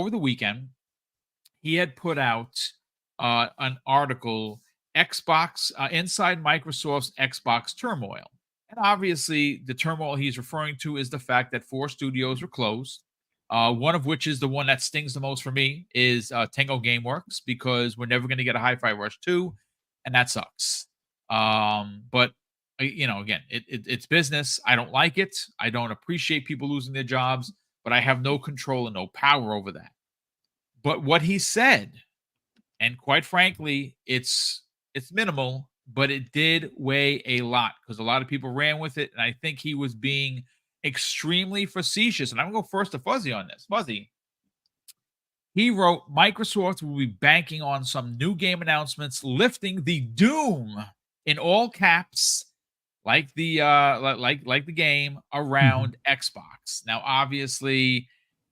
over the weekend, he had put out an article, Xbox inside Microsoft's Xbox turmoil. And obviously, the turmoil he's referring to is the fact that 4 studios were closed. One of which is the one that stings the most for me is Tango Gameworks, because we're never going to get a Hi-Fi Rush 2, and that sucks. But again, it's business. I don't like it. I don't appreciate people losing their jobs, but I have no control and no power over that. But what he said, and quite frankly, it's minimal, but it did weigh a lot because a lot of people ran with it, and I think he was being extremely facetious. And I'm going to go first to Fuzzy on this. Fuzzy, he wrote, Microsoft will be banking on some new game announcements, lifting the Doom in all caps, like the like the game around Xbox. Now, obviously,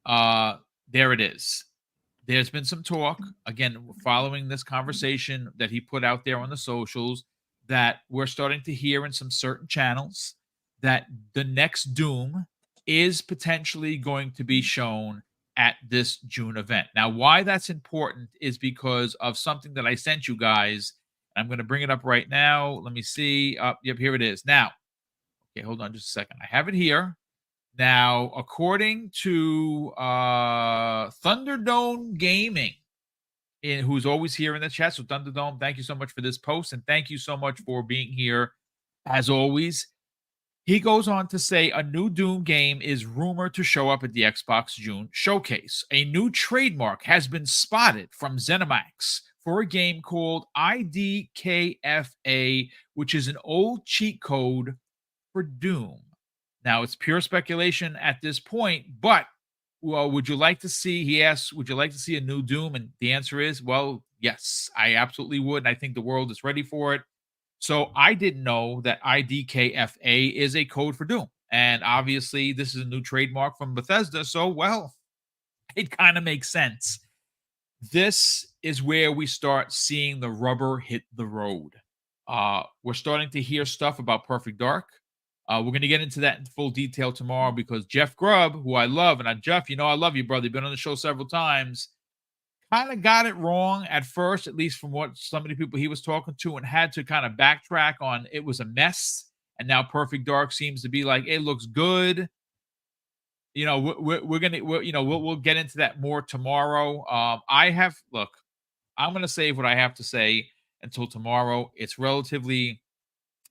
there it is. There's been some talk, again, following this conversation that he put out there on the socials, that we're starting to hear in some certain channels that the next Doom is potentially going to be shown at this June event. Now, why that's important is because of something that I sent you guys. I'm going to bring it up right now. Let me see. Yep, here it is. Now, okay, hold on just a second. I have it here. Now, according to Thunderdome Gaming, who's always here in the chat, so Thunderdome, thank you so much for this post, and thank you so much for being here, as always. He goes on to say a new Doom game is rumored to show up at the Xbox June showcase. A new trademark has been spotted from ZeniMax for a game called IDKFA, which is an old cheat code for Doom. Now, it's pure speculation at this point, but would you like to see, he asks, would you like to see a new Doom? And the answer is, well, yes, I absolutely would. And I think the world is ready for it. So I didn't know that IDKFA is a code for Doom. And obviously, this is a new trademark from Bethesda. So, well, it kind of makes sense. This is where we start seeing the rubber hit the road. We're starting to hear stuff about Perfect Dark. We're going to get into that in full detail tomorrow because Jeff Grubb, who I love, and Jeff, I love you, brother. You've been on the show several times. Kind of got it wrong at first, at least from what some of the people he was talking to, and had to kind of backtrack on it was a mess. And now Perfect Dark seems to be like, it looks good. We'll get into that more tomorrow. I'm going to save what I have to say until tomorrow. It's relatively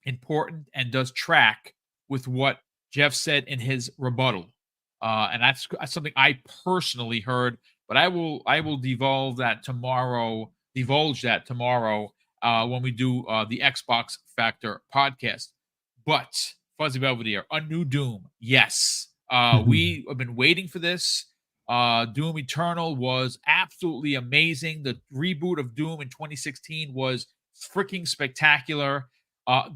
important and does track with what Jeff said in his rebuttal. And that's something I personally heard, but I will divulge that tomorrow when we do the Xbox Factor podcast. But Fuzzy Belvedere, a new Doom. Yes. We have been waiting for this. Doom Eternal was absolutely amazing. The reboot of Doom in 2016 was freaking spectacular.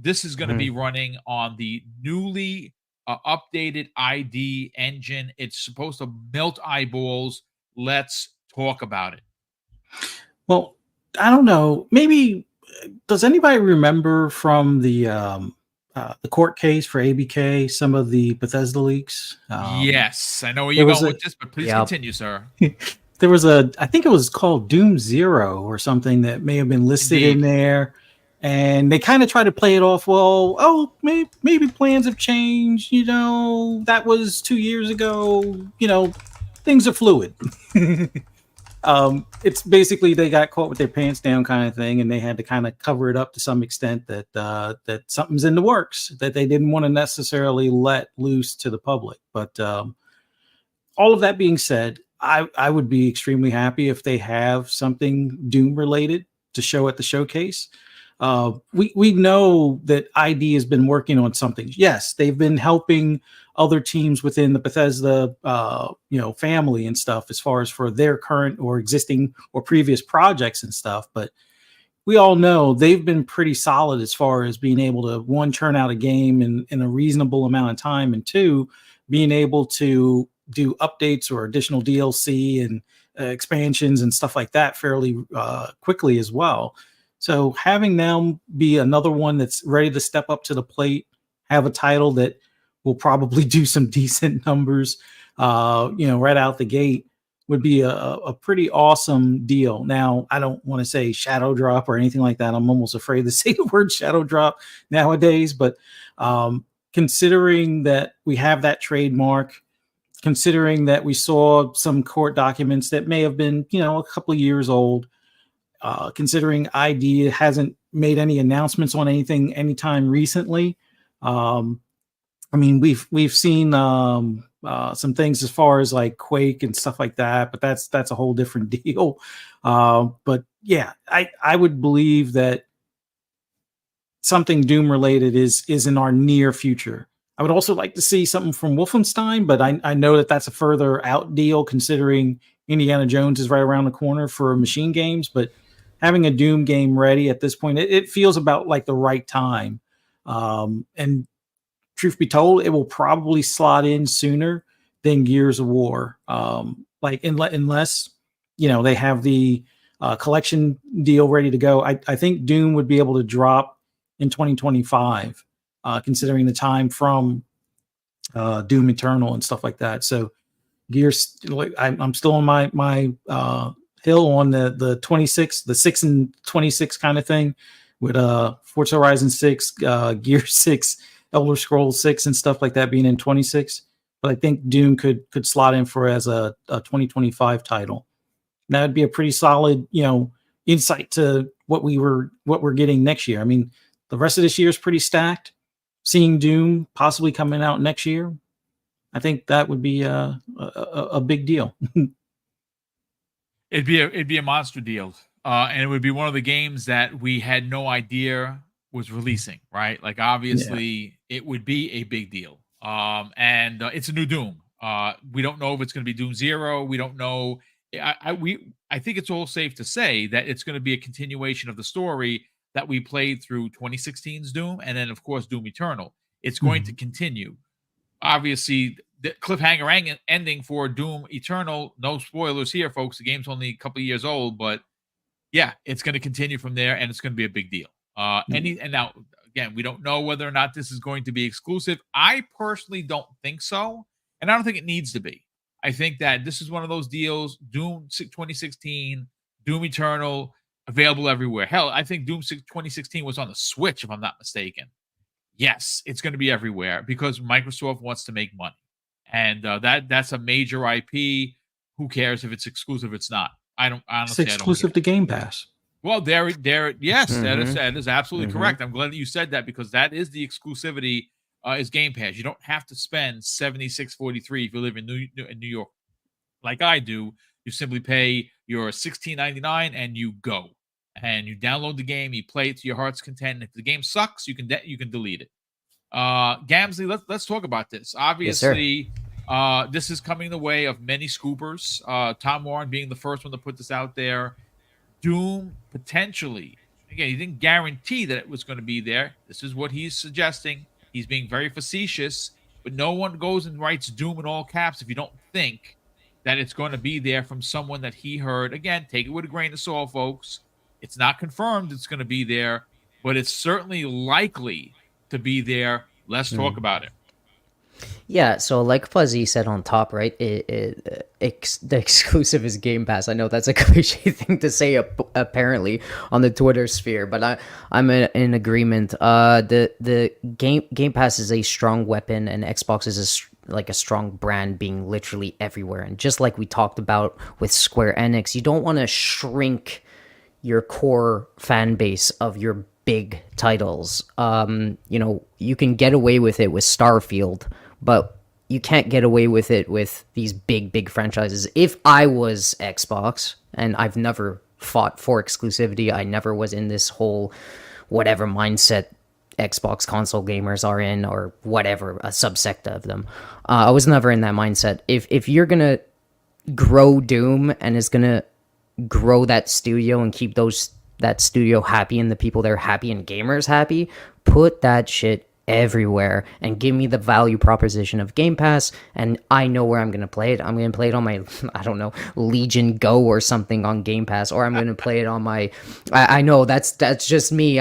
This is going to be running on the newly updated ID engine. It's supposed to melt eyeballs. Let's talk about it. Well, I don't know. Maybe does anybody remember from the court case for ABK some of the Bethesda leaks? Yes, I know where you're going with this, but please continue, sir. There was I think it was called Doom Zero or something that may have been listed in there. And they kind of try to play it off. Well, maybe plans have changed. That was 2 years ago. Things are fluid. It's basically they got caught with their pants down kind of thing, and they had to kind of cover it up to some extent that something's in the works that they didn't want to necessarily let loose to the public. But all of that being said, I would be extremely happy if they have something Doom related to show at the showcase. We know that ID has been working on something. Yes, they've been helping other teams within the Bethesda, family and stuff as far as for their current or existing or previous projects and stuff. But we all know they've been pretty solid as far as being able to, one, churn out a game in a reasonable amount of time, and two, being able to do updates or additional DLC and expansions and stuff like that fairly quickly as well. So having them be another one that's ready to step up to the plate, have a title that will probably do some decent numbers, right out the gate. would be a pretty awesome deal. Now, I don't want to say shadow drop or anything like that. I'm almost afraid to say the word shadow drop nowadays, but considering that we have that trademark, considering that we saw some court documents that may have been, a couple of years old, considering ID hasn't made any announcements on anything anytime recently. I mean, we've seen some things as far as like Quake and stuff like that, but that's a whole different deal. But yeah, I would believe that something Doom related is in our near future. I would also like to see something from Wolfenstein, but I know that that's a further out deal considering Indiana Jones is right around the corner for machine games. But having a Doom game ready at this point, it feels about like the right time. And truth be told, it will probably slot in sooner than Gears of War. Unless they have the collection deal ready to go. I think Doom would be able to drop in 2025, considering the time from Doom Eternal and stuff like that. So Gears, I'm still on my hill on the 26, the 6 and 26 kind of thing with Forza Horizon 6, Gear 6, Elder Scrolls 6 and stuff like that being in 26. But I think Doom could slot in for as a 2025 title. And that would be a pretty solid, insight to what we're getting next year. I mean, the rest of this year is pretty stacked. Seeing Doom possibly coming out next year, I think that would be a big deal. It'd be a monster deal, and it would be one of the games that we had no idea was releasing. Right, like obviously it would be a big deal. And it's a new Doom. We don't know if it's going to be Doom Zero. We don't know. I think it's all safe to say that it's going to be a continuation of the story that we played through 2016's Doom, and then of course Doom Eternal. It's going to continue. Obviously, the cliffhanger ending for Doom Eternal. No spoilers here, folks. The game's only a couple of years old, but yeah, it's going to continue from there, and it's going to be a big deal. And now again, we don't know whether or not this is going to be exclusive. I personally don't think so, and I don't think it needs to be. I think that this is one of those deals. Doom 2016, Doom Eternal, available everywhere. Hell, I think Doom 2016 was on the Switch, if I'm not mistaken. Yes, it's going to be everywhere because Microsoft wants to make money, and that's a major IP. Who cares if it's exclusive? It's not. I don't honestly. It's exclusive to Game Pass. Well, there. Yes, that is absolutely correct. I'm glad that you said that because that is the exclusivity. Is Game Pass. You don't have to spend $76.43 if you live in New York, like I do. You simply pay your $16.99 and you go, and you download the game. You play it to your heart's content. And if the game sucks, you can delete it. Gamsley, let's talk about this. Obviously, this is coming the way of many scoopers. Tom Warren being the first one to put this out there. Doom potentially. Again, he didn't guarantee that it was going to be there. This is what he's suggesting. He's being very facetious, but no one goes and writes Doom in all caps if you don't think that it's going to be there from someone that he heard. Again, take it with a grain of salt, folks. It's not confirmed it's going to be there, but it's certainly likely to be there. Let's talk about it. Yeah, so like Fuzzy said on top, right? The exclusive is Game Pass. I know that's a cliche thing to say, apparently, on the Twitter sphere, but I'm in agreement. The Game Pass is a strong weapon, and Xbox is like a strong brand being literally everywhere. And just like we talked about with Square Enix, you don't want to shrink your core fan base of your big titles. You can get away with it with Starfield, but you can't get away with it with these big franchises. If I was Xbox, and I've never fought for exclusivity, I never was in this whole whatever mindset Xbox console gamers are in, or whatever, a subsect of them. I was never in that mindset. If you're gonna grow Doom and is gonna grow that studio and keep that studio happy and the people there happy and gamers happy, put that shit everywhere and give me the value proposition of Game Pass, and I know where I'm going to play it. I'm going to play it on my, I don't know, Legion Go or something on Game Pass, or I'm going to play it on my, I know that's just me.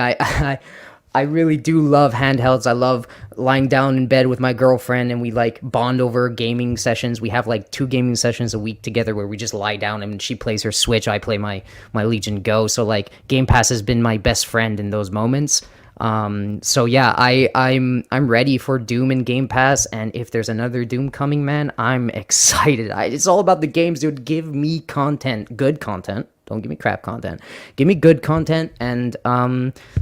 I really do love handhelds. I love lying down in bed with my girlfriend and we like bond over gaming sessions. We have like 2 gaming sessions a week together where we just lie down and she plays her Switch, I play my Legion Go. So like Game Pass has been my best friend in those moments. So yeah, I'm ready for Doom and Game Pass, and if there's another Doom coming, man, I'm excited. It's all about the games, dude. Give me content, good content. Don't give me crap content. Give me good content, and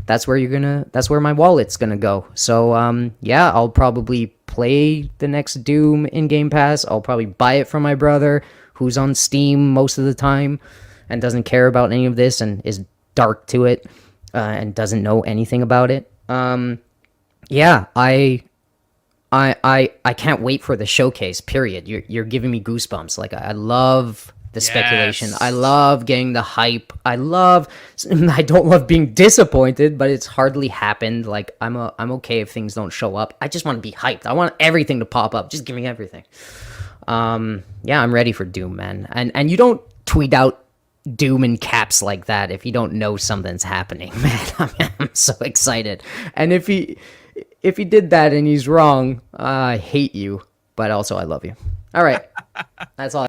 that's where my wallet's gonna go. So yeah, I'll probably play the next Doom in Game Pass. I'll probably buy it from my brother, who's on Steam most of the time, and doesn't care about any of this and is dark to it. And doesn't know anything about it. Yeah, I can't wait for the showcase. Period. You're giving me goosebumps. Like I love the speculation. I love getting the hype. I don't love being disappointed, but it's hardly happened. Like I'm okay if things don't show up. I just want to be hyped. I want everything to pop up. Just give me everything. Yeah, I'm ready for Doom, man. And you don't tweet out Doom in caps like that if you don't know something's happening, man. I'm so excited. And if he did that and he's wrong, I hate you, but also I love you. All right. That's all.